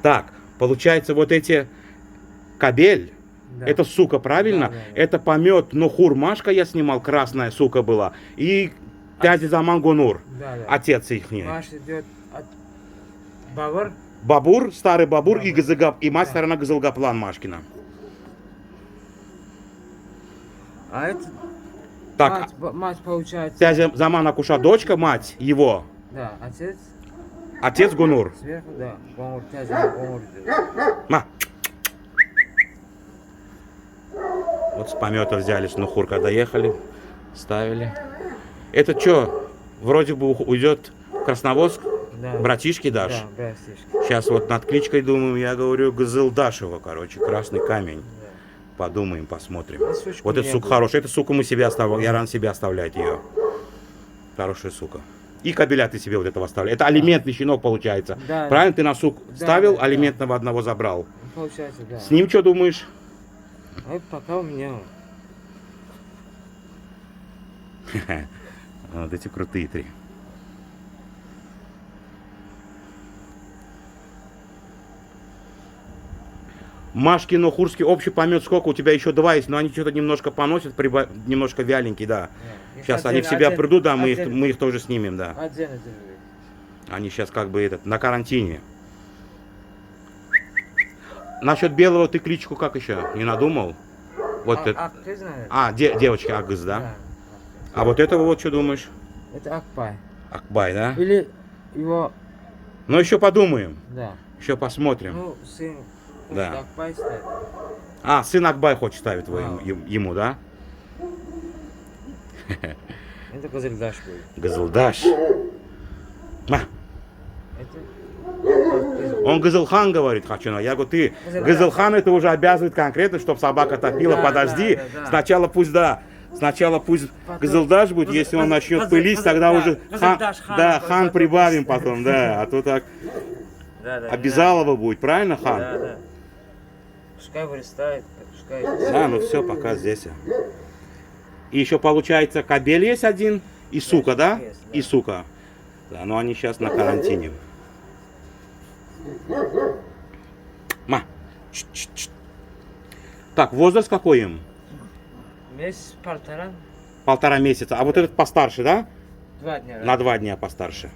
Так, получается, вот эти кабель, Да. это сука, правильно? Да, да, да. Это помет Нохур Машка я снимал, красная сука была. И Тязи Заман Гунур, Да, да. отец их. Маш идет от Бавар. Бабур, старый Бабур и Бабур. Газыгап, и мать Да. сторона Газылгаплан Машкина. А это Так, мать получается. Тязи Заман Акуша дочка, мать его, Да, отец отец Гунур. сверху, да. Бамур, Бамур идет. Ма. Вот с помета взяли, с Нухур, когда ехали, ставили. Это что, вроде бы уйдет в Красноводск, Да. братишки дашь? Да, братишки. Сейчас вот над кличкой думаем, я говорю, Газылдашева, короче, красный камень. Да. Подумаем, посмотрим. И сучку Вот эта не сука было. хорошая, эта сука мы себе оставляем, я рано себе оставлять ее. Хорошая сука. И кабеля ты себе вот этого оставляешь. Это алиментный щенок получается. Да, Правильно, ты на сук да, ставил, да. алиментного одного забрал. Получается, да. С ним что думаешь? А это пока у меня. Вот эти крутые три. Машкин, Нохурский общий помет сколько? У тебя еще два есть, но они что-то немножко поносят, немножко вяленькие, да. Сейчас они в себя придут, да, мы их тоже снимем, да. Отдельно держи. Они сейчас как бы на карантине. Насчет белого ты кличку как еще? Не надумал? Вот это. Ты знаешь? Девочка Агыз, да? Да. А вот этого вот что думаешь? Это Акпай. Акбай, да? Или его, Ну еще подумаем, да. еще посмотрим. Ну, сын Да. Акпай ставит. Сын Акбай хочет ставить А. ему, да? Это Газельдаш будет. Газылдаш. Это Он Газылхан говорит, хочу, но я говорю, ты, Газылхан. Газылхан это уже обязывает конкретно, чтобы собака топила, Да, подожди, да. сначала пусть Потом- Газылдаш будет, если он начнет пылить, тогда да, уже Газылдаш хан, да, потом- хан прибавим потом, да, а то так Да, да. обязалово будет, правильно, хан? Да, да. Пускай вырастает, пускай. Да, ну все, пока здесь. И еще получается кабель есть один, и сука, да? есть, да. И сука. Да, но они сейчас на карантине. Ма. Так, возраст какой им? Месяц, полтора, 1,5 месяца. А вот этот постарше, да? 2 дня. На 2 дня постарше.